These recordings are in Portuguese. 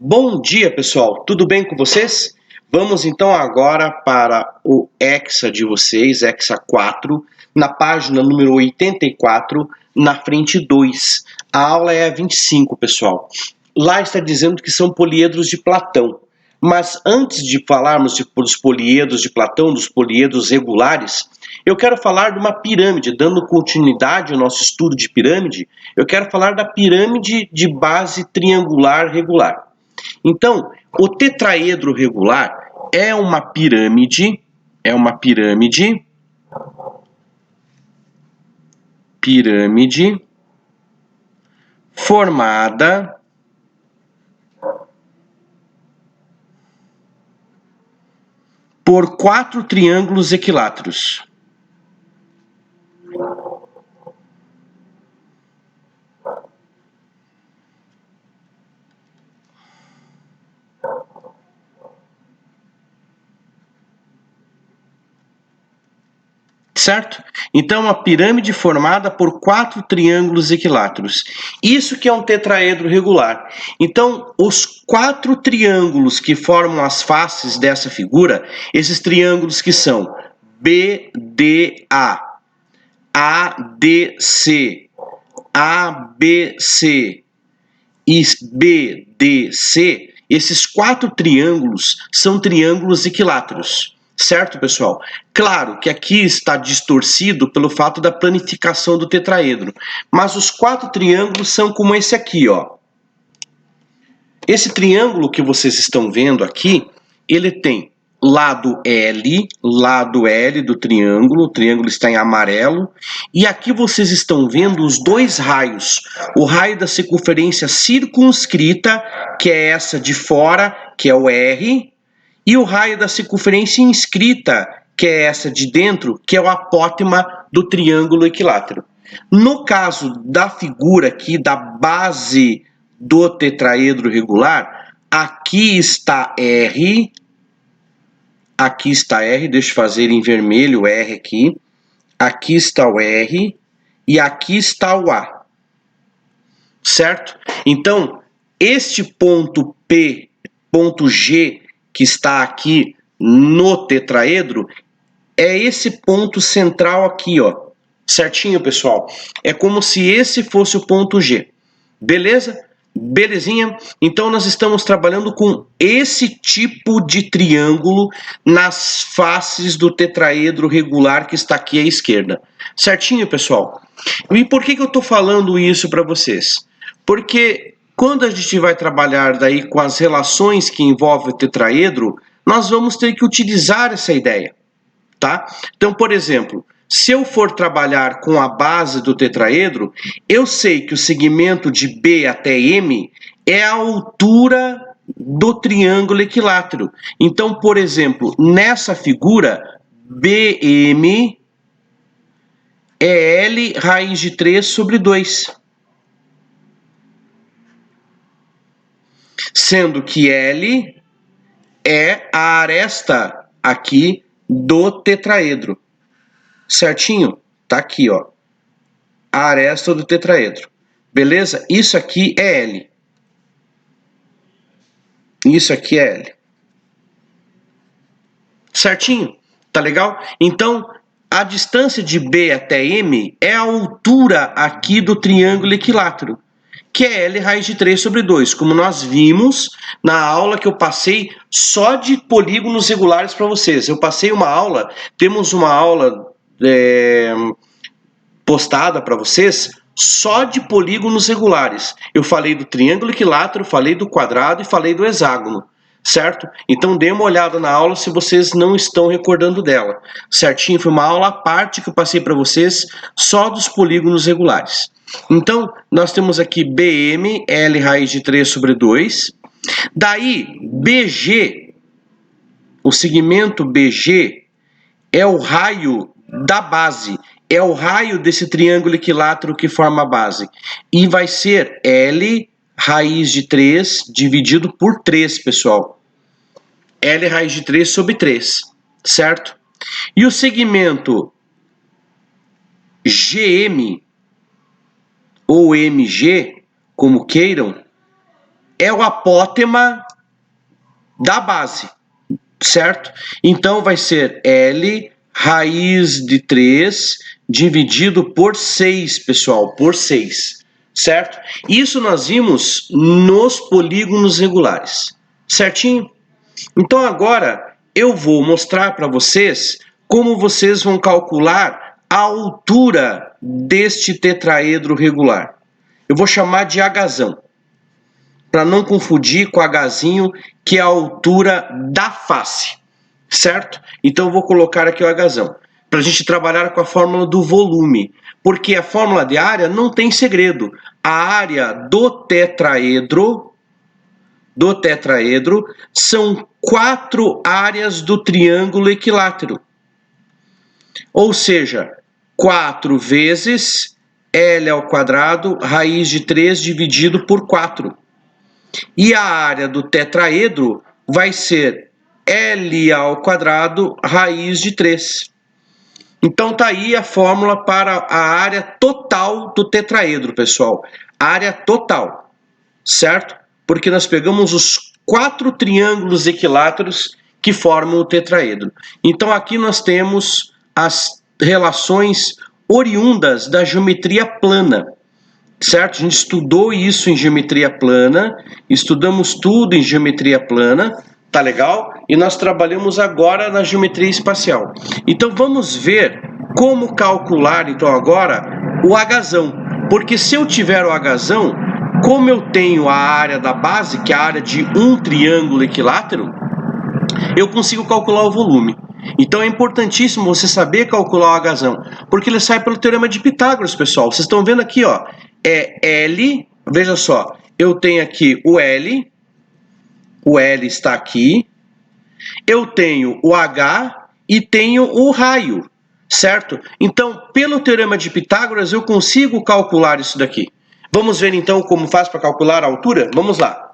Bom dia, pessoal. Tudo bem com vocês? Vamos então agora para o Hexa de vocês, Hexa 4, na página número 84, na frente 2. A aula é a 25, pessoal. Lá está dizendo que são poliedros de Platão. Mas antes de falarmos dos poliedros de Platão, dos poliedros regulares, eu quero falar de uma pirâmide, dando continuidade ao nosso estudo de pirâmide, eu quero falar da pirâmide de base triangular regular. Então, o tetraedro regular é uma pirâmide formada por 4 triângulos equiláteros. Certo? Então, uma pirâmide formada por 4 triângulos equiláteros. Isso que é um tetraedro regular. Então, os 4 triângulos que formam as faces dessa figura, esses triângulos que são BDA, ADC, ABC e BDC, esses 4 triângulos são triângulos equiláteros. Certo, pessoal? Claro que aqui está distorcido pelo fato da planificação do tetraedro, mas os 4 triângulos são como esse aqui, ó. Esse triângulo que vocês estão vendo aqui, ele tem lado L do triângulo, o triângulo está em amarelo, e aqui vocês estão vendo os dois raios, o raio da circunferência circunscrita, que é essa de fora, que é o R, e o raio da circunferência inscrita, que é essa de dentro, que é o apótema do triângulo equilátero. No caso da figura aqui, da base do tetraedro regular, aqui está R, deixa eu fazer em vermelho o R aqui está o R e aqui está o A, certo? Então, este ponto P, ponto G, que está aqui no tetraedro, é esse ponto central aqui, ó. Certinho, pessoal? É como se esse fosse o ponto G. Beleza? Belezinha? Então nós estamos trabalhando com esse tipo de triângulo nas faces do tetraedro regular que está aqui à esquerda. Certinho, pessoal? E por que eu estou falando isso para vocês? Porque quando a gente vai trabalhar daí com as relações que envolvem o tetraedro, nós vamos ter que utilizar essa ideia, tá? Então, por exemplo, se eu for trabalhar com a base do tetraedro, eu sei que o segmento de B até M é a altura do triângulo equilátero. Então, por exemplo, nessa figura, BM é L raiz de 3 sobre 2. Sendo que L é a aresta aqui do tetraedro. Certinho? Tá aqui, ó. A aresta do tetraedro. Beleza? Isso aqui é L. Isso aqui é L. Certinho? Tá legal? Então, a distância de B até M é a altura aqui do triângulo equilátero, que é L raiz de 3 sobre 2, como nós vimos na aula que eu passei só de polígonos regulares para vocês. Eu passei uma aula, temos uma aula postada para vocês só de polígonos regulares. Eu falei do triângulo equilátero, falei do quadrado e falei do hexágono, certo? Então dê uma olhada na aula se vocês não estão recordando dela. Certinho? Foi uma aula à parte que eu passei para vocês só dos polígonos regulares. Então, nós temos aqui BM, L raiz de 3 sobre 2. Daí, BG, o segmento BG é o raio da base, é o raio desse triângulo equilátero que forma a base. E vai ser L raiz de 3 dividido por 3, pessoal. L raiz de 3 sobre 3, certo? E o segmento GM, ou MG, como queiram, é o apótema da base, certo? Então vai ser L raiz de 3 dividido por 6, pessoal, por 6, certo? Isso nós vimos nos polígonos regulares, certinho? Então agora eu vou mostrar para vocês como vocês vão calcular a altura deste tetraedro regular. Eu vou chamar de Hzão, para não confundir com Hzinho, que é a altura da face, certo? Então eu vou colocar aqui o Hzão, para a gente trabalhar com a fórmula do volume, porque a fórmula de área não tem segredo. A área do tetraedro são 4 áreas do triângulo equilátero. Ou seja, 4 vezes L ao quadrado, raiz de 3 dividido por 4. E a área do tetraedro vai ser L ao quadrado, raiz de 3. Então tá aí a fórmula para a área total do tetraedro, pessoal. Área total, certo? Porque nós pegamos os 4 triângulos equiláteros que formam o tetraedro. Então aqui nós temos as relações oriundas da geometria plana, certo? A gente estudou isso em geometria plana, estudamos tudo em geometria plana, tá legal? E nós trabalhamos agora na geometria espacial. Então vamos ver como calcular então agora o Hzão, porque se eu tiver o Hzão, como eu tenho a área da base, que é a área de um triângulo equilátero, eu consigo calcular o volume. Então é importantíssimo você saber calcular o Hzão, porque ele sai pelo teorema de Pitágoras, pessoal. Vocês estão vendo aqui, ó, é L, veja só, eu tenho aqui o L está aqui, eu tenho o H e tenho o raio, certo? Então, pelo teorema de Pitágoras, eu consigo calcular isso daqui. Vamos ver então como faz para calcular a altura? Vamos lá.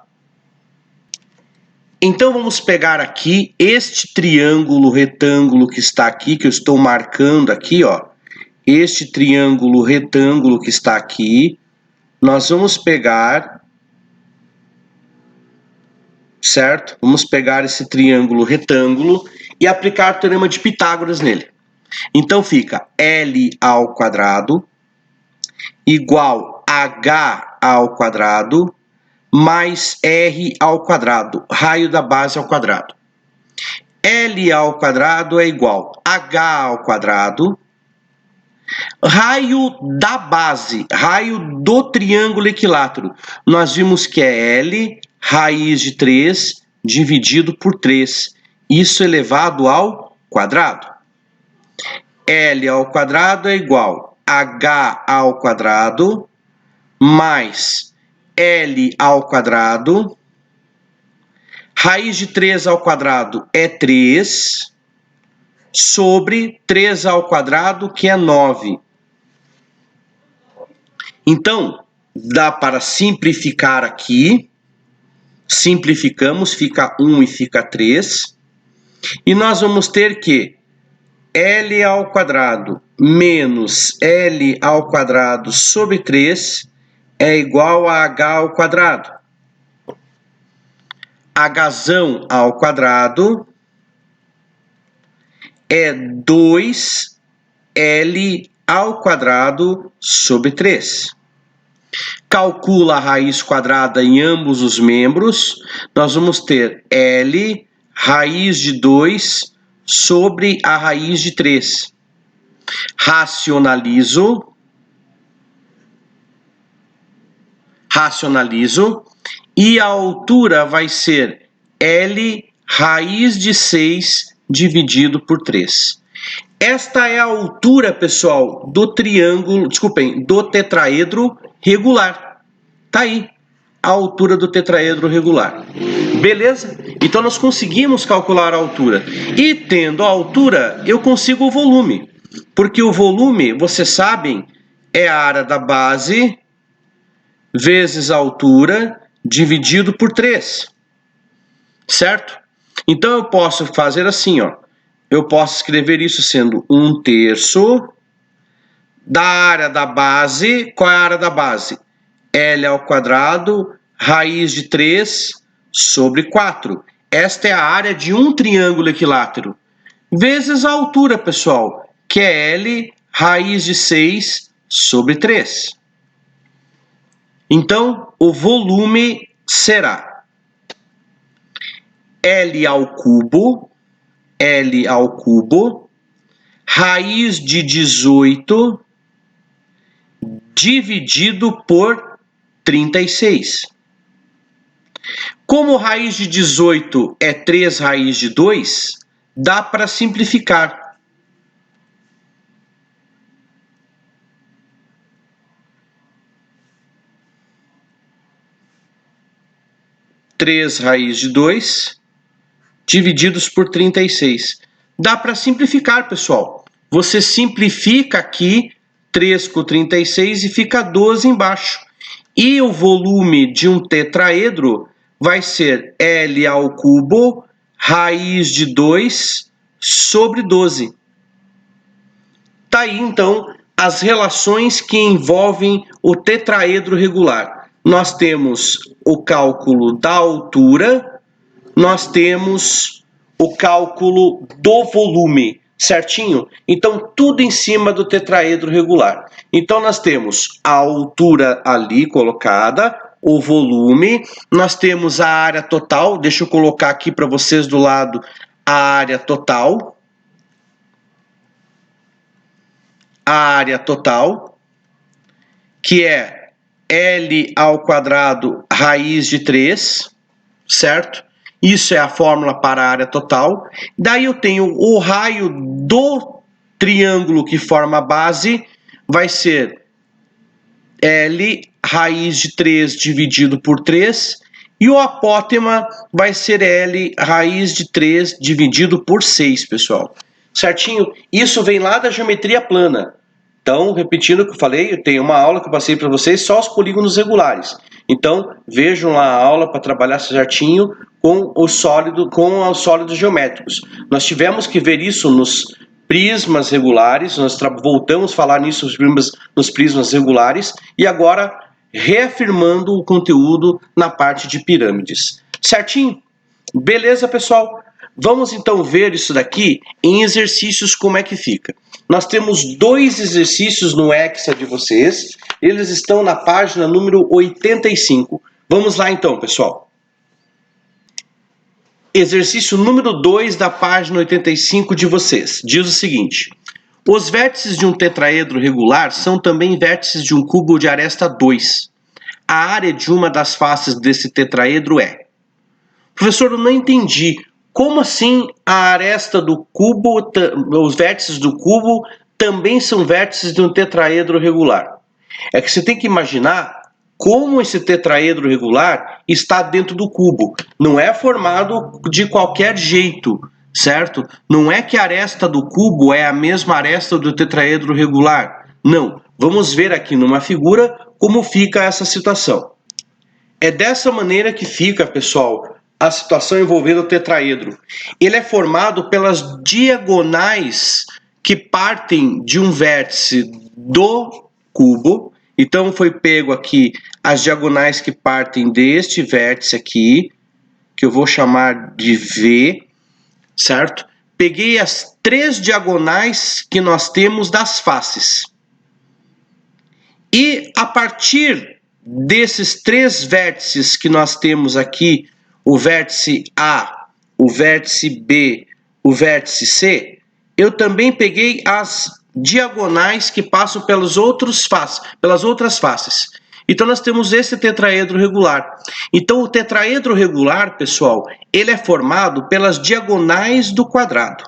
Então vamos pegar aqui este triângulo retângulo que está aqui, que eu estou marcando aqui, ó. Este triângulo retângulo que está aqui, nós vamos pegar, certo? Vamos pegar esse triângulo retângulo e aplicar o teorema de Pitágoras nele. Então fica L ao quadrado igual H ao quadrado mais R ao quadrado, raio da base ao quadrado. L ao quadrado é igual a H ao quadrado, raio da base, raio do triângulo equilátero. Nós vimos que é L raiz de 3 dividido por 3, isso elevado ao quadrado. L ao quadrado é igual a H ao quadrado mais L ao quadrado, raiz de 3 ao quadrado é 3, sobre 3 ao quadrado, que é 9. Então, dá para simplificar aqui, simplificamos, fica 1 e fica 3, e nós vamos ter que L ao quadrado menos L ao quadrado sobre 3 é igual a H ao quadrado. Hzão ao quadrado é 2L ao quadrado sobre 3. Calcula a raiz quadrada em ambos os membros. Nós vamos ter L raiz de 2 sobre a raiz de 3. Racionalizo, e a altura vai ser L raiz de 6 dividido por 3. Esta é a altura, pessoal, do triângulo, desculpem, do tetraedro regular. Tá aí a altura do tetraedro regular. Beleza? Então nós conseguimos calcular a altura. E tendo a altura, eu consigo o volume. Porque o volume, vocês sabem, é a área da base vezes a altura dividido por 3. Certo? Então eu posso fazer assim, ó. Eu posso escrever isso sendo 1/3 da área da base. Qual é a área da base? L ao quadrado raiz de 3 sobre 4. Esta é a área de um triângulo equilátero. Vezes a altura, pessoal, que é L raiz de 6 sobre 3. Então, o volume será L ao cubo, raiz de 18 dividido por 36. Como raiz de 18 é 3 raiz de 2, dá para simplificar. 3 raiz de 2 divididos por 36. Dá para simplificar, pessoal. Você simplifica aqui 3 com 36 e fica 12 embaixo. E o volume de um tetraedro vai ser L ao cubo raiz de 2 sobre 12. Tá aí, então, as relações que envolvem o tetraedro regular. Nós temos o cálculo da altura, nós temos o cálculo do volume, certinho? Então, tudo em cima do tetraedro regular. Então, nós temos a altura ali colocada, o volume, nós temos a área total, deixa eu colocar aqui para vocês do lado a área total. A área total, que é L ao quadrado raiz de 3, certo? Isso é a fórmula para a área total. Daí eu tenho o raio do triângulo que forma a base, vai ser L raiz de 3 dividido por 3, e o apótema vai ser L raiz de 3 dividido por 6, pessoal. Certinho? Isso vem lá da geometria plana. Então, repetindo o que eu falei, eu tenho uma aula que eu passei para vocês só os polígonos regulares. Então, vejam lá a aula para trabalhar certinho com os sólidos geométricos. Nós tivemos que ver isso nos prismas regulares, nós voltamos a falar nisso nos prismas regulares, e agora reafirmando o conteúdo na parte de pirâmides. Certinho? Beleza, pessoal? Vamos então ver isso daqui em exercícios, como é que fica. Nós temos 2 exercícios no Hexa de vocês, eles estão na página número 85. Vamos lá então, pessoal. Exercício número 2 da página 85 de vocês. Diz o seguinte: os vértices de um tetraedro regular são também vértices de um cubo de aresta 2. A área de uma das faces desse tetraedro é... Professor, eu não entendi. Como assim a aresta do cubo, os vértices do cubo também são vértices de um tetraedro regular? É que você tem que imaginar como esse tetraedro regular está dentro do cubo. Não é formado de qualquer jeito, certo? Não é que a aresta do cubo é a mesma aresta do tetraedro regular. Não. Vamos ver aqui numa figura como fica essa situação. É dessa maneira que fica, pessoal, a situação envolvendo o tetraedro. Ele é formado pelas diagonais que partem de um vértice do cubo. Então foi pego aqui as diagonais que partem deste vértice aqui, que eu vou chamar de V, certo? Peguei as 3 diagonais que nós temos das faces. E a partir desses 3 vértices que nós temos aqui, o vértice A, o vértice B, o vértice C, eu também peguei as diagonais que passam pelas outras faces. Então nós temos esse tetraedro regular. Então o tetraedro regular, pessoal, ele é formado pelas diagonais do quadrado.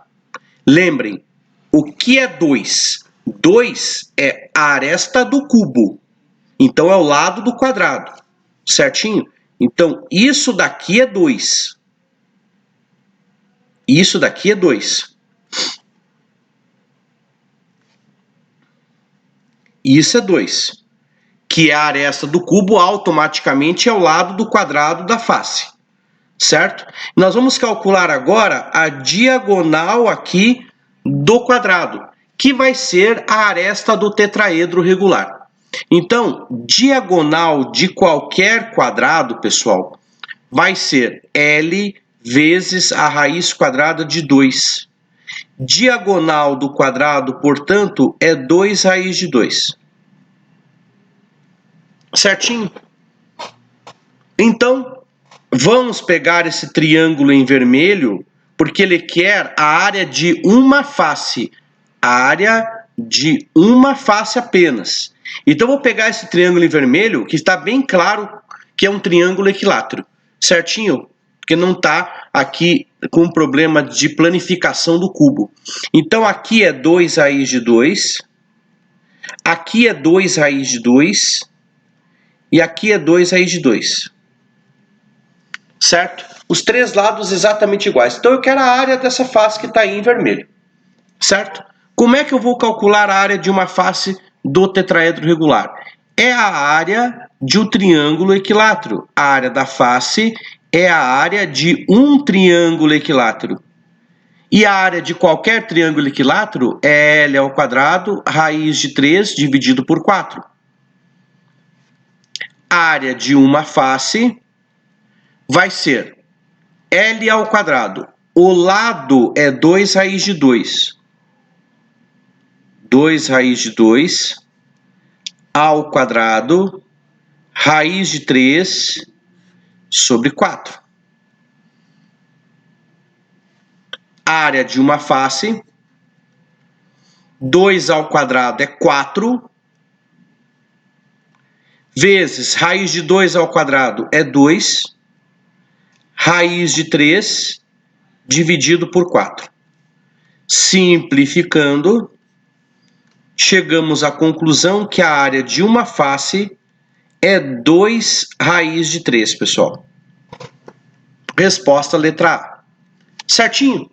Lembrem, o que é 2? 2 é a aresta do cubo. Então é o lado do quadrado, certinho? Então, isso daqui é 2. Isso daqui é 2. Isso é 2. Que é a aresta do cubo, automaticamente é o lado do quadrado da face. Certo? Nós vamos calcular agora a diagonal aqui do quadrado, que vai ser a aresta do tetraedro regular. Então, diagonal de qualquer quadrado, pessoal, vai ser L vezes a raiz quadrada de 2. Diagonal do quadrado, portanto, é 2 raiz de 2. Certinho? Então, vamos pegar esse triângulo em vermelho, porque ele quer a área de uma face. A área de uma face apenas. Então, vou pegar esse triângulo em vermelho, que está bem claro que é um triângulo equilátero. Certinho? Porque não está aqui com problema de planificação do cubo. Então, aqui é 2 raiz de 2. Aqui é 2 raiz de 2. E aqui é 2 raiz de 2. Certo? Os três lados exatamente iguais. Então, eu quero a área dessa face que está aí em vermelho. Certo? Como é que eu vou calcular a área de uma face do tetraedro regular? É a área de um triângulo equilátero. A área da face é a área de um triângulo equilátero. E a área de qualquer triângulo equilátero é L ao quadrado, raiz de 3 dividido por 4. A área de uma face vai ser L ao quadrado. O lado é 2 raiz de 2. 2 raiz de 2 ao quadrado, raiz de 3 sobre 4. Área de uma face, 2 ao quadrado é 4, vezes raiz de 2 ao quadrado é 2, raiz de 3 dividido por 4. Simplificando, chegamos à conclusão que a área de uma face é 2 raiz de 3, pessoal. Resposta letra A. Certinho?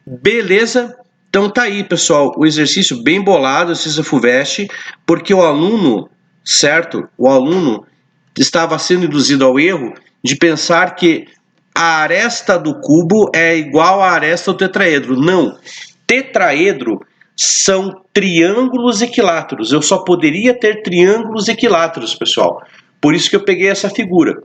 Beleza? Então tá aí, pessoal, o exercício bem bolado, exercício FUVEST, porque o aluno, certo? O aluno estava sendo induzido ao erro de pensar que a aresta do cubo é igual à aresta do tetraedro. Não. Tetraedro são triângulos equiláteros. Eu só poderia ter triângulos equiláteros, pessoal. Por isso que eu peguei essa figura,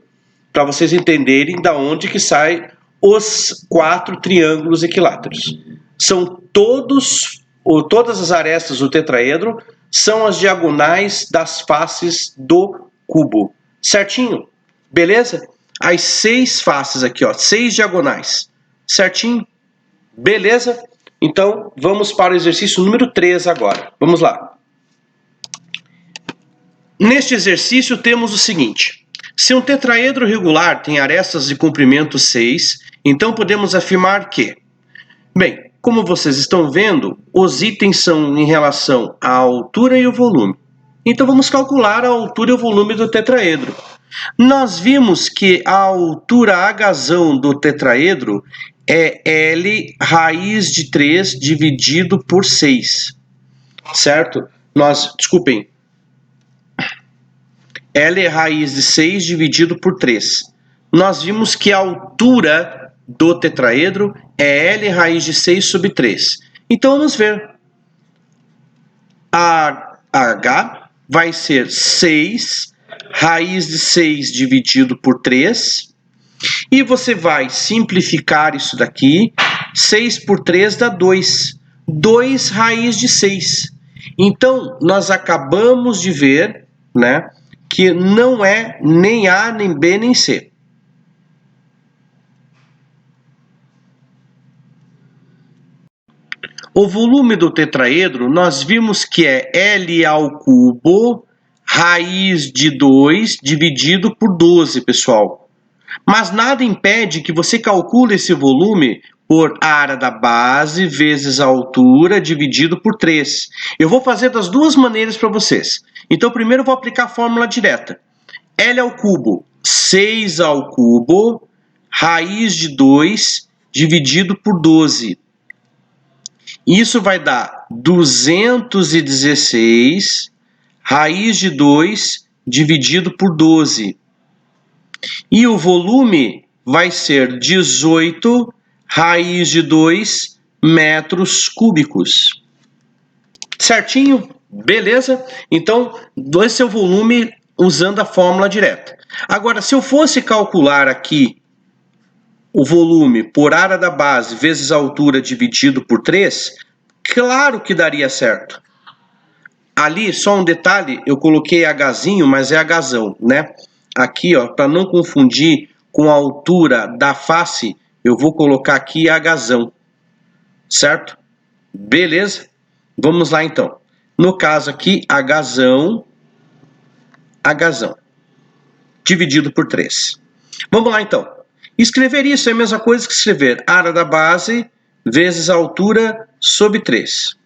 para vocês entenderem da onde que sai os 4 triângulos equiláteros. São todas as arestas do tetraedro são as diagonais das faces do cubo. Certinho? Beleza? As 6 faces aqui, ó, 6 diagonais. Certinho? Beleza? Então, vamos para o exercício número 3 agora. Vamos lá. Neste exercício temos o seguinte. Se um tetraedro regular tem arestas de comprimento 6, então podemos afirmar que... Bem, como vocês estão vendo, os itens são em relação à altura e o volume. Então vamos calcular a altura e o volume do tetraedro. Nós vimos que a altura H do tetraedro é L raiz de 3 dividido por 6. Certo? Desculpem. L raiz de 6 dividido por 3. Nós vimos que a altura do tetraedro é L raiz de 6 sobre 3. Então vamos ver. A H vai ser 6 raiz de 6 dividido por 3. E você vai simplificar isso daqui. 6 por 3 dá 2. 2 raiz de 6. Então, nós acabamos de ver, né, que não é nem A, nem B, nem C. O volume do tetraedro, nós vimos que é L ao cubo, raiz de 2, dividido por 12, pessoal. Mas nada impede que você calcule esse volume por área da base vezes a altura dividido por 3. Eu vou fazer das duas maneiras para vocês. Então, primeiro eu vou aplicar a fórmula direta. L ao cubo, 6 ao cubo, raiz de 2 dividido por 12. Isso vai dar 216 raiz de 2 dividido por 12. E o volume vai ser 18 raiz de 2 metros cúbicos. Certinho? Beleza? Então, esse é o volume usando a fórmula direta. Agora, se eu fosse calcular aqui o volume por área da base vezes a altura dividido por 3, claro que daria certo. Ali, só um detalhe, eu coloquei Hzinho, mas é Hzão, né? Aqui, ó, para não confundir com a altura da face, eu vou colocar aqui Hzão, certo? Beleza? Vamos lá então. No caso aqui, Hzão, dividido por 3. Vamos lá então. Escrever isso é a mesma coisa que escrever área da base vezes a altura sobre 3.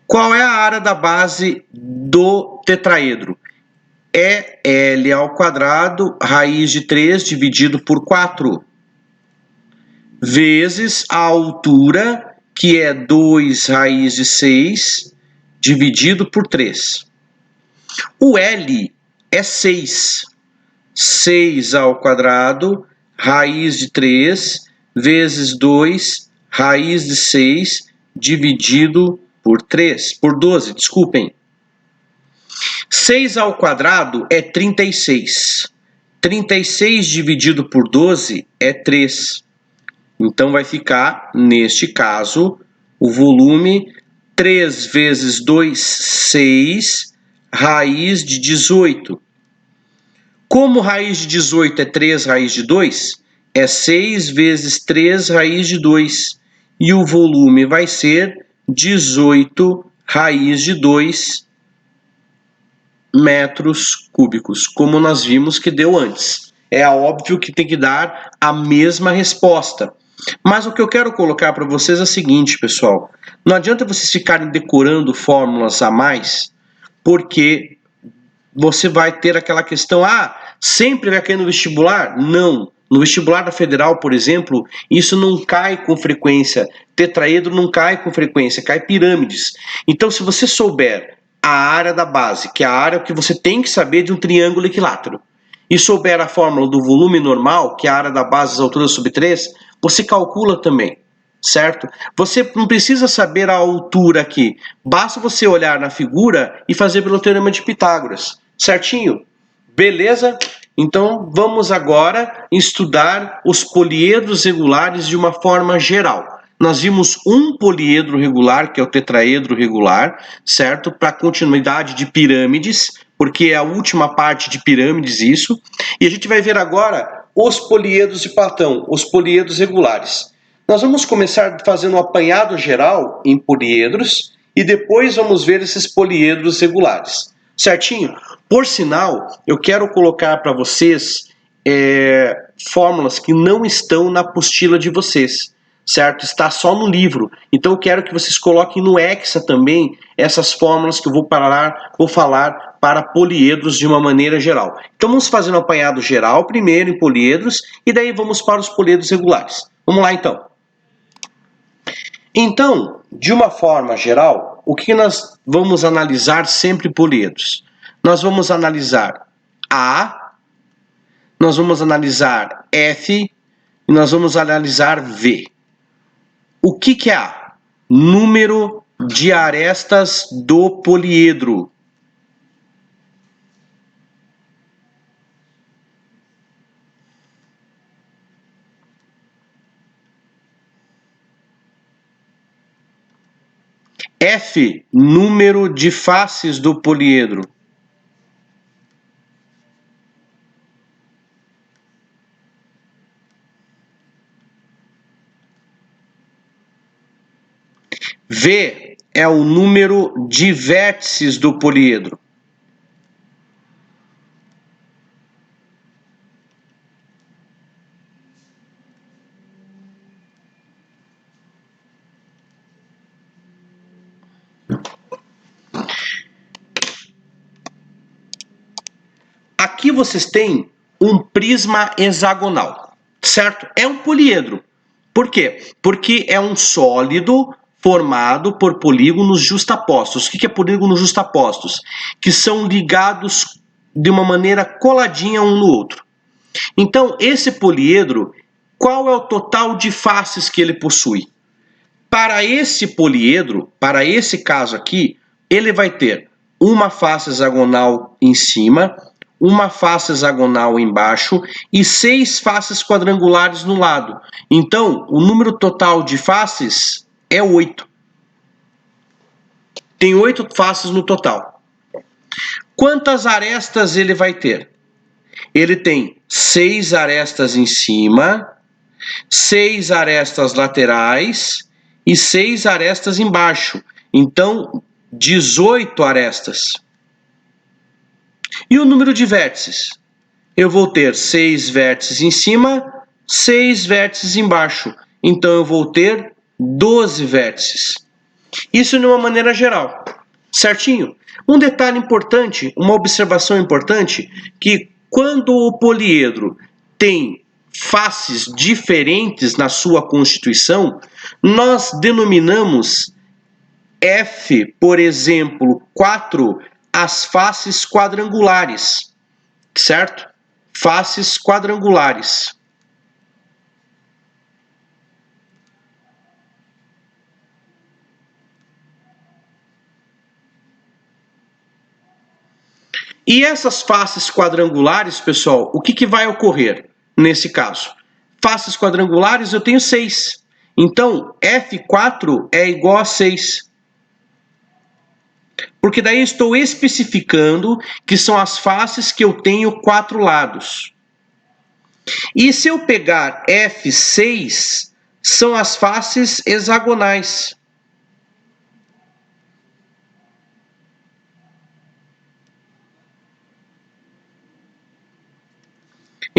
Qual é a área da base do tetraedro? É L ao quadrado, raiz de 3 dividido por 4, vezes a altura, que é 2 raiz de 6, dividido por 3. O L é 6. 6 ao quadrado, raiz de 3, vezes 2, raiz de 6, dividido por 3, por 12, desculpem. 6 ao quadrado é 36. 36 dividido por 12 é 3. Então vai ficar, neste caso, o volume 3 vezes 2, 6, raiz de 18. Como raiz de 18 é 3 raiz de 2, é 6 vezes 3 raiz de 2. E o volume vai ser 18 raiz de 2 metros cúbicos, como nós vimos que deu antes. É óbvio que tem que dar a mesma resposta. Mas o que eu quero colocar para vocês é o seguinte, pessoal. Não adianta vocês ficarem decorando fórmulas a mais, porque você vai ter aquela questão, sempre vai cair no vestibular? Não. No vestibular da Federal, por exemplo, isso não cai com frequência. Tetraedro não cai com frequência, cai pirâmides. Então, se você souber a área da base, que é a área que você tem que saber de um triângulo equilátero, e souber a fórmula do volume normal, que é a área da base das alturas sobre 3, você calcula também, certo? Você não precisa saber a altura aqui, basta você olhar na figura e fazer pelo teorema de Pitágoras, certinho? Beleza? Então vamos agora estudar os poliedros regulares de uma forma geral. Nós vimos um poliedro regular, que é o tetraedro regular, certo? Para continuidade de pirâmides, porque é a última parte de pirâmides isso. E a gente vai ver agora os poliedros de Platão, os poliedros regulares. Nós vamos começar fazendo um apanhado geral em poliedros e depois vamos ver esses poliedros regulares. Certinho? Por sinal, eu quero colocar para vocês fórmulas que não estão na apostila de vocês, certo? Está só no livro. Então eu quero que vocês coloquem no Hexa também essas fórmulas que eu vou falar para poliedros de uma maneira geral. Então vamos fazer um apanhado geral primeiro em poliedros e daí vamos para os poliedros regulares. Vamos lá então. Então, de uma forma geral, o que nós vamos analisar sempre poliedros? Nós vamos analisar A, nós vamos analisar F e nós vamos analisar V. O que é A? Número de arestas do poliedro. F, número de faces do poliedro. V é o número de vértices do poliedro. Aqui vocês têm um prisma hexagonal, certo? É um poliedro. Por quê? Porque é um sólido formado por polígonos justapostos. O que é polígonos justapostos? Que são ligados de uma maneira coladinha um no outro. Então, esse poliedro, qual é o total de faces que ele possui? Para esse poliedro, para esse caso aqui, ele vai ter uma face hexagonal em cima, uma face hexagonal embaixo e 6 faces quadrangulares no lado. Então, o número total de faces é 8. Tem 8 faces no total. Quantas arestas ele vai ter? Ele tem 6 arestas em cima, 6 arestas laterais e 6 arestas embaixo. Então, 18 arestas. E o número de vértices? Eu vou ter 6 vértices em cima, 6 vértices embaixo. Então, eu vou ter 12 vértices. Isso de uma maneira geral. Certinho? Um detalhe importante, uma observação importante, que quando o poliedro tem faces diferentes na sua constituição, nós denominamos F, por exemplo, 4, as faces quadrangulares, certo? Faces quadrangulares. E essas faces quadrangulares, pessoal, o que vai ocorrer nesse caso? Faces quadrangulares eu tenho 6. Então, F4 é igual a 6. Porque daí eu estou especificando que são as faces que eu tenho 4 lados. E se eu pegar F6, são as faces hexagonais.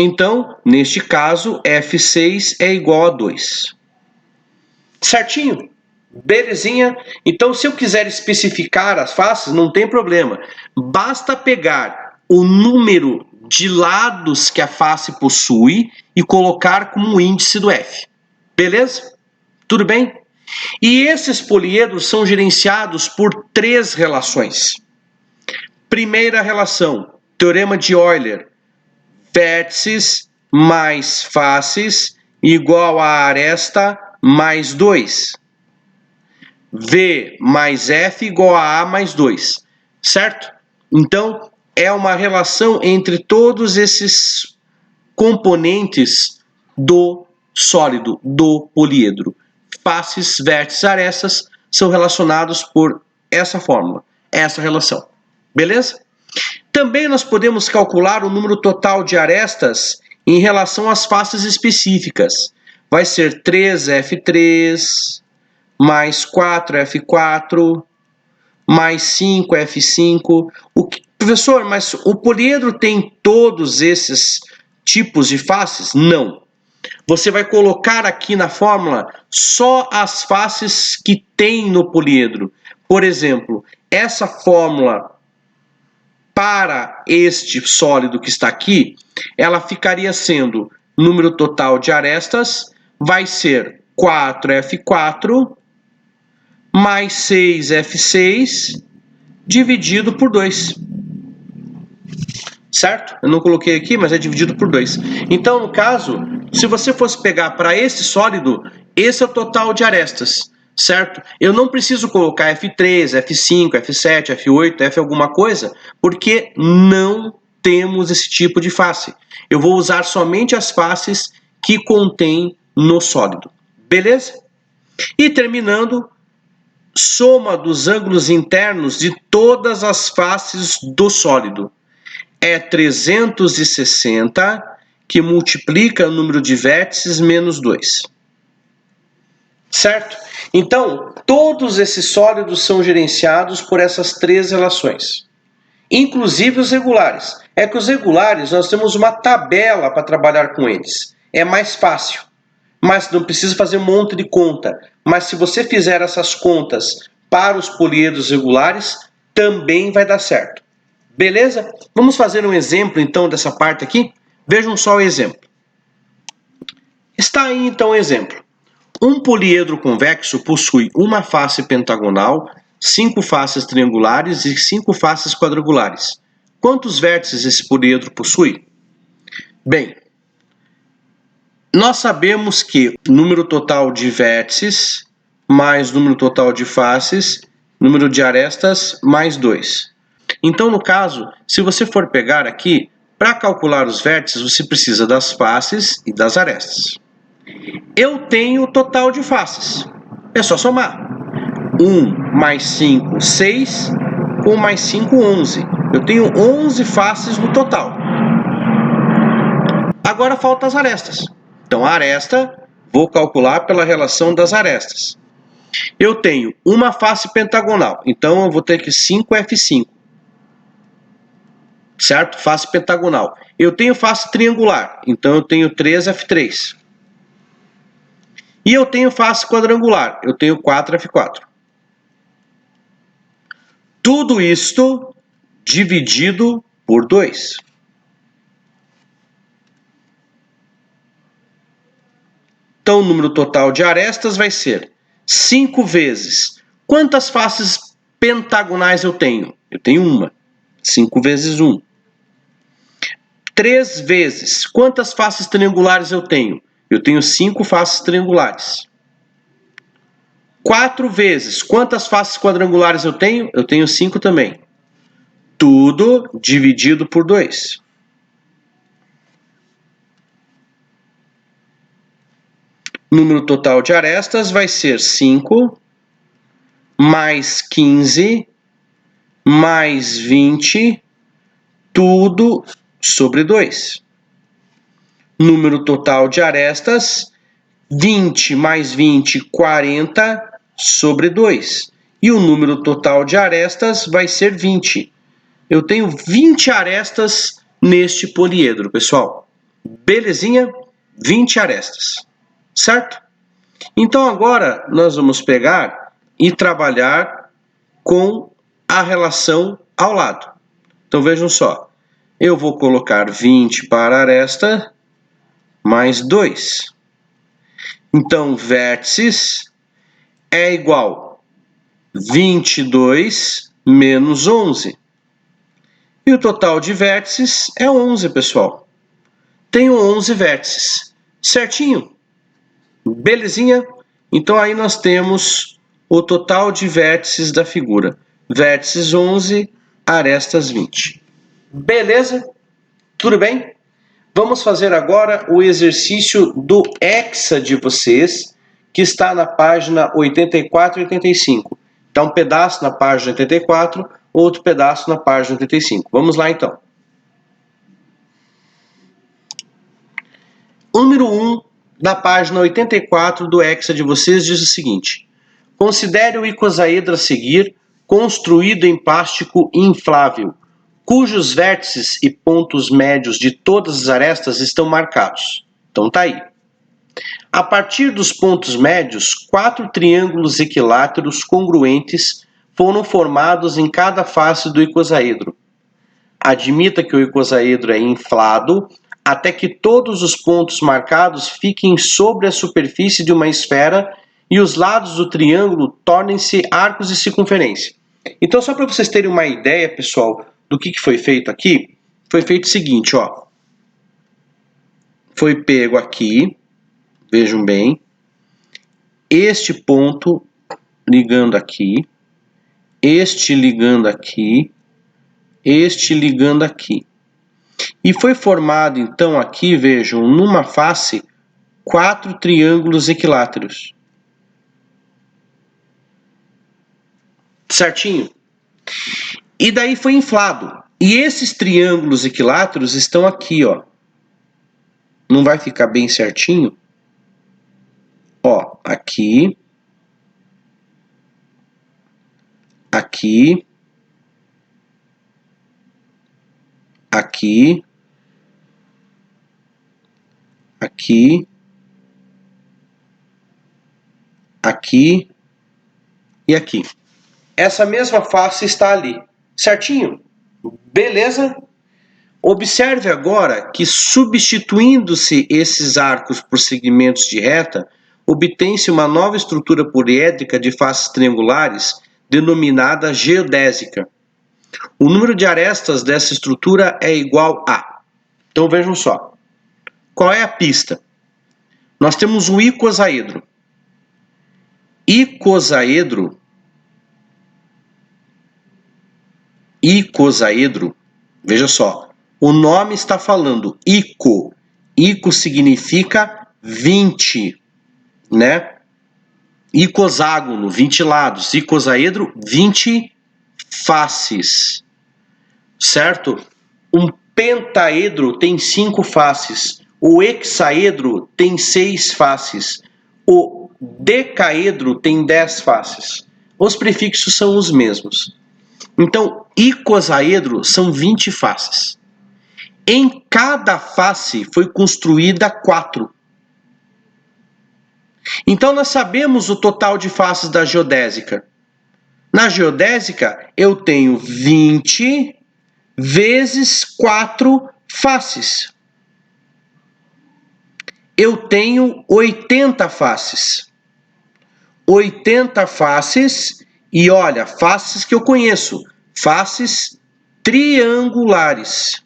Então, neste caso, F6 é igual a 2. Certinho? Belezinha? Então, se eu quiser especificar as faces, não tem problema. Basta pegar o número de lados que a face possui e colocar como índice do F. Beleza? Tudo bem? E esses poliedros são gerenciados por 3 relações. Primeira relação, teorema de Euler. Vértices mais faces igual a aresta mais 2. V mais F igual a mais 2. Certo? Então, é uma relação entre todos esses componentes do sólido, do poliedro. Faces, vértices, arestas são relacionados por essa fórmula, essa relação. Beleza? Também nós podemos calcular o número total de arestas em relação às faces específicas. Vai ser 3F3, mais 4F4, mais 5F5. Professor, mas o poliedro tem todos esses tipos de faces? Não. Você vai colocar aqui na fórmula só as faces que tem no poliedro. Por exemplo, essa fórmula para este sólido que está aqui, ela ficaria sendo número total de arestas, vai ser 4F4 mais 6F6 dividido por 2. Certo? Eu não coloquei aqui, mas é dividido por 2. Então, no caso, se você fosse pegar para esse sólido, esse é o total de arestas. Certo? Eu não preciso colocar F3, F5, F7, F8, F alguma coisa, porque não temos esse tipo de face. Eu vou usar somente as faces que contém no sólido. Beleza? E terminando, soma dos ângulos internos de todas as faces do sólido. É 360 que multiplica o número de vértices menos 2. Certo? Então, todos esses sólidos são gerenciados por essas 3 relações. Inclusive os regulares. É que os regulares nós temos uma tabela para trabalhar com eles. É mais fácil. Mas não precisa fazer um monte de conta. Mas se você fizer essas contas para os poliedros regulares, também vai dar certo. Beleza? Vamos fazer um exemplo então dessa parte aqui? Vejam só o exemplo. Está aí então o exemplo. Um poliedro convexo possui uma face pentagonal, 5 faces triangulares e 5 faces quadrangulares. Quantos vértices esse poliedro possui? Bem, nós sabemos que o número total de vértices mais o número total de faces Número de arestas mais 2. Então, no caso, se você for pegar aqui, para calcular os vértices, você precisa das faces e das arestas. Eu tenho o total de faces. É só somar. 1 mais 5, 6. 1 mais 5, 11. Eu tenho 11 faces no total. Agora faltam as arestas. Então, a aresta, vou calcular pela relação das arestas. Eu tenho uma face pentagonal, então eu vou ter que 5F5. Certo? Face pentagonal. Eu tenho face triangular, então eu tenho 3F3. E eu tenho face quadrangular, eu tenho 4F4. Tudo isto dividido por 2. Então, o número total de arestas vai ser 5 vezes. Quantas faces pentagonais eu tenho? Eu tenho uma. 5 vezes 1. 3 vezes. Quantas faces triangulares eu tenho? Eu tenho 5 faces triangulares. 4 vezes. Quantas faces quadrangulares eu tenho? Eu tenho 5 também. Tudo dividido por 2. Número total de arestas vai ser 5 mais 15 mais 20, tudo sobre 2. Número total de arestas, 20 mais 20, 40 sobre 2. E o número total de arestas vai ser 20. Eu tenho 20 arestas neste poliedro, pessoal. Belezinha? 20 arestas. Certo? Então agora nós vamos pegar e trabalhar com a relação ao lado. Então vejam só, eu vou colocar 20 para a aresta mais 2. Então vértices é igual 22 menos 11. E o total de vértices é 11, pessoal. Tenho 11 vértices. Certinho? Belezinha? Então aí nós temos o total de vértices da figura. Vértices 11, arestas 20. Beleza? Tudo bem? Vamos fazer agora o exercício do hexa de vocês, que está na página 84 e 85. Está um pedaço na página 84, outro pedaço na página 85. Vamos lá então. O número 1 da página 84 do hexa de vocês diz o seguinte: considere o icosaedro a seguir, construído em plástico inflável, cujos vértices e pontos médios de todas as arestas estão marcados. Então tá aí. A partir dos pontos médios, 4 triângulos equiláteros congruentes foram formados em cada face do icosaedro. Admita que o icosaedro é inflado até que todos os pontos marcados fiquem sobre a superfície de uma esfera e os lados do triângulo tornem-se arcos de circunferência. Então, só para vocês terem uma ideia, pessoal, do que foi feito aqui, foi feito o seguinte, ó. Foi pego aqui, vejam bem, este ponto ligando aqui, este ligando aqui, este ligando aqui. E foi formado, então, aqui, vejam, numa face, 4 triângulos equiláteros. Certinho? E daí foi inflado. E esses triângulos equiláteros estão aqui, ó. Não vai ficar bem certinho? Ó, aqui. Aqui. Aqui. Aqui. Aqui. E aqui. Essa mesma face está ali. Certinho? Beleza? Observe agora que, substituindo-se esses arcos por segmentos de reta, obtém-se uma nova estrutura poliédrica de faces triangulares, denominada geodésica. O número de arestas dessa estrutura é igual a... Então vejam só. Qual é a pista? Nós temos um icosaedro. Icosaedro icosaedro, veja só, o nome está falando ico. Ico significa 20, né? Icoságono, 20 lados. Icosaedro, 20 faces, certo? Um pentaedro tem 5 faces. O hexaedro tem 6 faces. O decaedro tem 10 faces. Os prefixos são os mesmos. Então, icosaedro são 20 faces. Em cada face foi construída 4. Então, nós sabemos o total de faces da geodésica. Na geodésica, eu tenho 20 vezes 4 faces. Eu tenho 80 faces. 80 faces, e olha, faces que eu conheço, faces triangulares.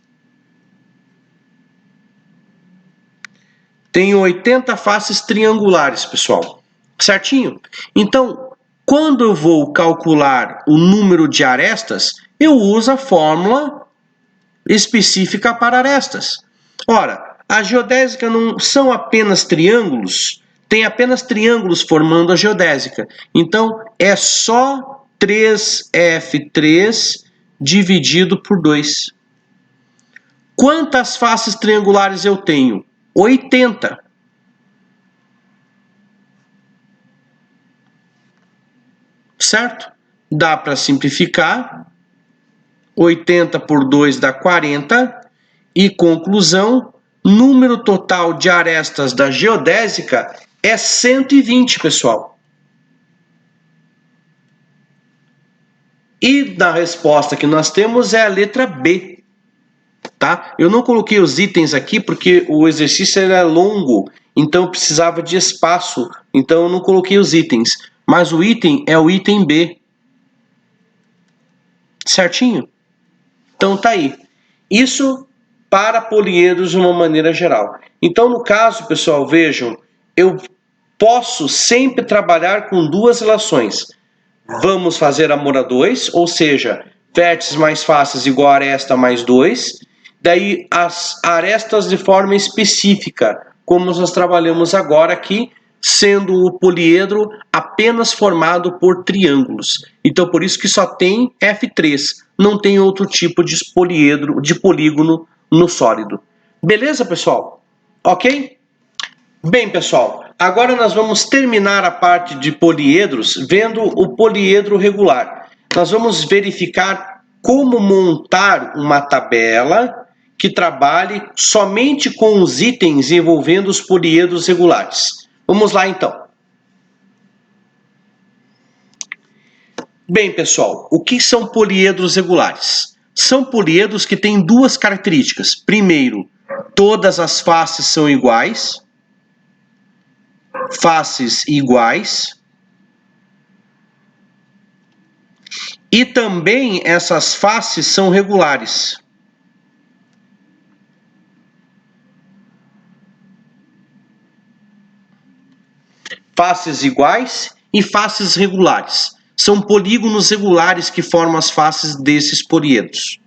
Tenho 80 faces triangulares, pessoal. Certinho? Então, quando eu vou calcular o número de arestas, eu uso a fórmula específica para arestas. Ora, a geodésica não são apenas triângulos, tem apenas triângulos formando a geodésica. Então, é só 3F3 dividido por 2. Quantas faces triangulares eu tenho? 80. Certo? Dá para simplificar. 80 por 2 dá 40. E conclusão, número total de arestas da geodésica é 120, pessoal. E na resposta que nós temos é a letra B. Tá? Eu não coloquei os itens aqui porque o exercício era longo, então eu precisava de espaço, então eu não coloquei os itens. Mas o item é o item B. Certinho? Então tá aí. Isso para poliedros de uma maneira geral. Então, no caso, pessoal, vejam, eu posso sempre trabalhar com duas relações. Vamos fazer amor a 2, ou seja, vértices mais faces igual a aresta mais 2. Daí as arestas de forma específica, como nós trabalhamos agora aqui, sendo o poliedro apenas formado por triângulos. Então, por isso que só tem F3, não tem outro tipo de poliedro, de polígono no sólido. Beleza, pessoal? Ok? Bem, pessoal, agora nós vamos terminar a parte de poliedros vendo o poliedro regular. Nós vamos verificar como montar uma tabela que trabalhe somente com os itens envolvendo os poliedros regulares. Vamos lá, então. Bem, pessoal, o que são poliedros regulares? São poliedros que têm duas características. Primeiro, todas as faces são iguais. Faces iguais. E também essas faces são regulares. Faces iguais e faces regulares. São polígonos regulares que formam as faces desses poliedros.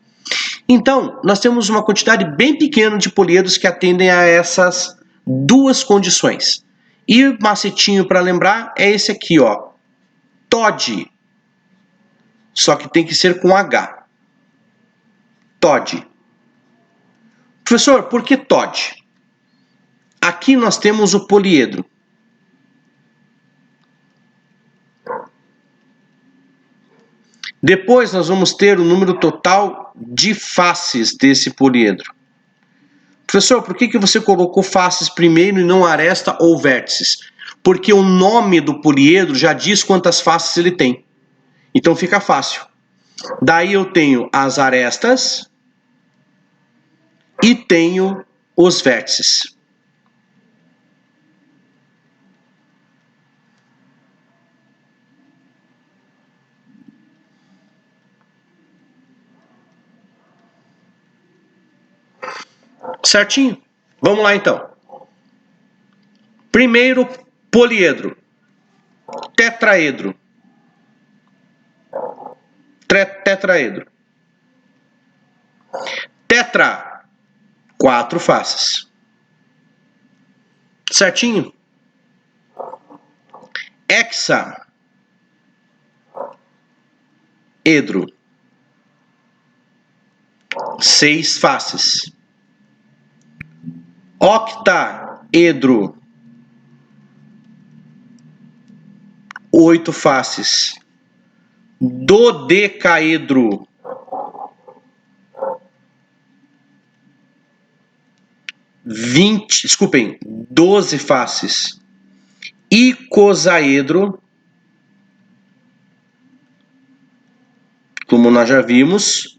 Então, nós temos uma quantidade bem pequena de poliedros que atendem a essas duas condições. E o macetinho para lembrar é esse aqui, ó. TOD. Só que tem que ser com H. TOD. Professor, por que TOD? Aqui nós temos o poliedro. Depois nós vamos ter o número total de faces desse poliedro. Professor, por que você colocou faces primeiro e não aresta ou vértices? Porque o nome do poliedro já diz quantas faces ele tem. Então fica fácil. Daí eu tenho as arestas e tenho os vértices. Certinho? Vamos lá então. Primeiro, poliedro. Tetraedro. Tetraedro. Tetra, 4 faces. Certinho? Hexaedro, 6 faces. Octaedro, 8 faces. Dodecaedro, 12 faces. Icosaedro, como nós já vimos,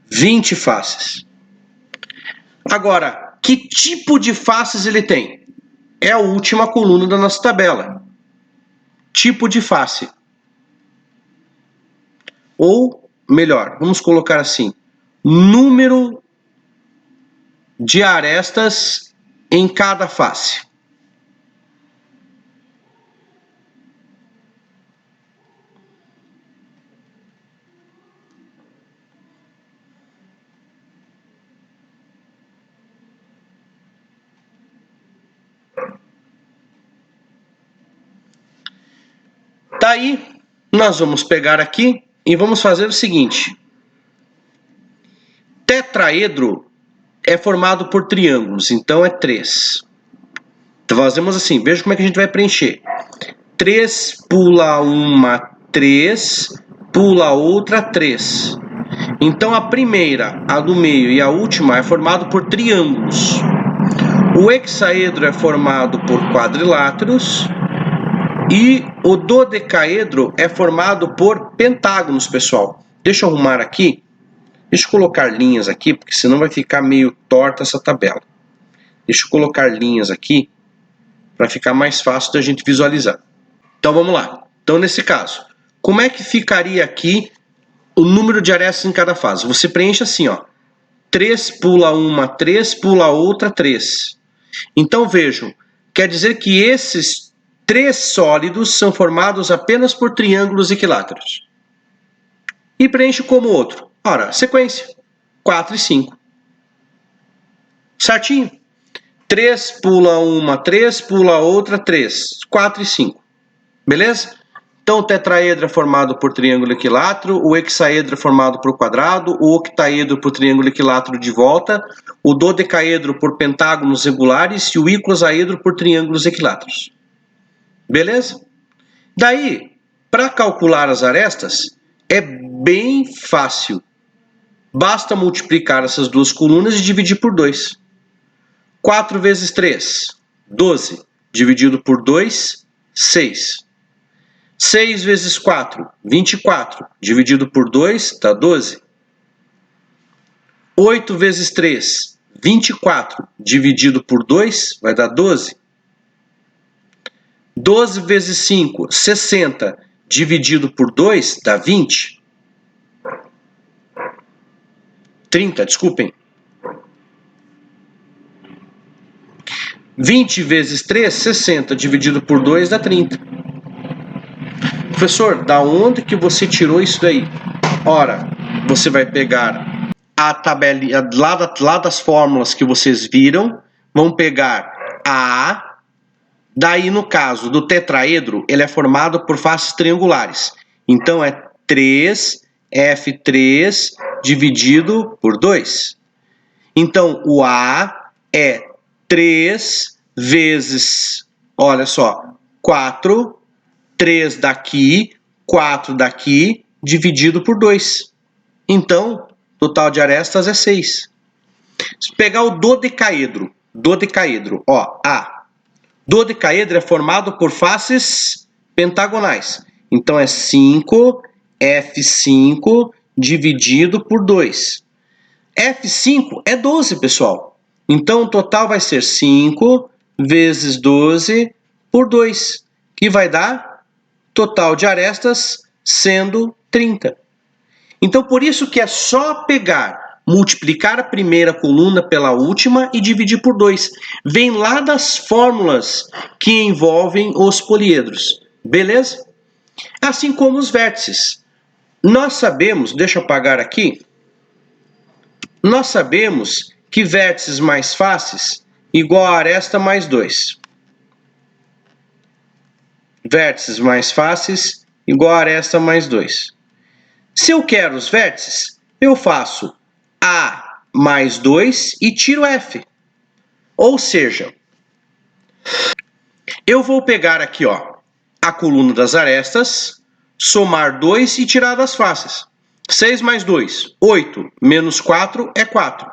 20 faces. Agora, que tipo de faces ele tem? É a última coluna da nossa tabela. Tipo de face. Ou, melhor, vamos colocar assim, número de arestas em cada face. Daí, nós vamos pegar aqui e vamos fazer o seguinte. Tetraedro é formado por triângulos, então é 3. Então fazemos assim, veja como é que a gente vai preencher. 3 pula uma, 3, pula outra, 3. Então a primeira, a do meio e a última é formado por triângulos. O hexaedro é formado por quadriláteros e o dodecaedro é formado por pentágonos, pessoal. Deixa eu arrumar aqui. Deixa eu colocar linhas aqui, porque senão vai ficar meio torta essa tabela. Deixa eu colocar linhas aqui para ficar mais fácil da gente visualizar. Então vamos lá. Então nesse caso, como é que ficaria aqui o número de arestas em cada fase? Você preenche assim, ó. 3 pula uma, 3 pula outra, 3. Então vejam, quer dizer que esses 3 sólidos são formados apenas por triângulos equiláteros. E preenche como outro. Ora, sequência. 4 e 5. Certinho? 3 pula uma, 3 pula outra, 3. 4 e 5. Beleza? Então o tetraedro é formado por triângulo equilátero, o hexaedro é formado por quadrado, o octaedro por triângulo equilátero de volta, o dodecaedro por pentágonos regulares e o icosaedro por triângulos equiláteros. Beleza? Daí, para calcular as arestas, é bem fácil. Basta multiplicar essas duas colunas e dividir por 2. 4 vezes 3, 12. Dividido por 2, 6. 6 vezes 4, 24. Dividido por 2, dá 12. 8 vezes 3, 24. Dividido por 2, vai dar 12. 12 vezes 5, 60. Dividido por 2, dá 20. 30, desculpem. 20 vezes 3, 60. Dividido por 2, dá 30. Professor, da onde que você tirou isso daí? Ora, você vai pegar a tabelinha lá das fórmulas que vocês viram, vão pegar A, daí no caso do tetraedro, ele é formado por faces triangulares. Então é 3F3 dividido por 2. Então o A é 3 vezes, olha só, 4, 3 daqui, 4 daqui, dividido por 2. Então, total de arestas é 6. Se pegar o dodecaedro, ó, A. Dodecaedro é formado por faces pentagonais. Então é 5, F5 dividido por 2. F5 é 12, pessoal. Então o total vai ser 5 vezes 12 por 2, que vai dar total de arestas sendo 30. Então, por isso que é só pegar, multiplicar a primeira coluna pela última e dividir por 2. Vem lá das fórmulas que envolvem os poliedros. Beleza? Assim como os vértices. Nós sabemos, deixa eu apagar aqui. Nós sabemos que vértices mais fáceis igual a aresta mais 2. Vértices mais fáceis igual a aresta mais 2. Se eu quero os vértices, eu faço A mais 2 e tiro F. Ou seja, eu vou pegar aqui, ó, a coluna das arestas, somar 2 e tirar das faces. 6 mais 2, 8, menos 4 é 4.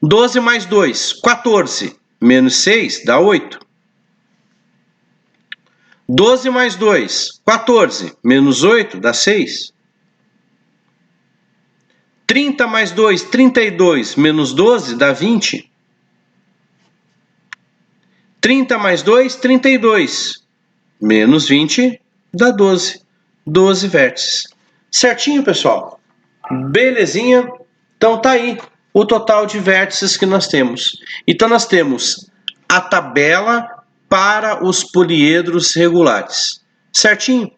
12 mais 2, 14, menos 6 dá 8. 12 mais 2, 14, menos 8 dá 6. 30 mais 2, 32, menos 12 dá 20. 30 mais 2, 32, menos 20 dá 12. 12 vértices. Certinho, pessoal? Belezinha? Então tá aí o total de vértices que nós temos. Então nós temos a tabela para os poliedros regulares. Certinho?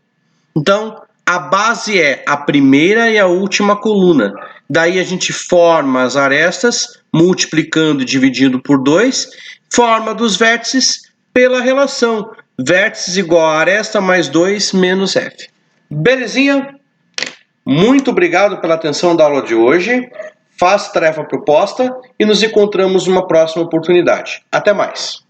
Então a base é a primeira e a última coluna. Daí a gente forma as arestas, multiplicando e dividindo por 2, forma dos vértices pela relação vértices igual a aresta mais 2 menos F. Belezinha? Muito obrigado pela atenção da aula de hoje. Faça a tarefa proposta e nos encontramos numa próxima oportunidade. Até mais!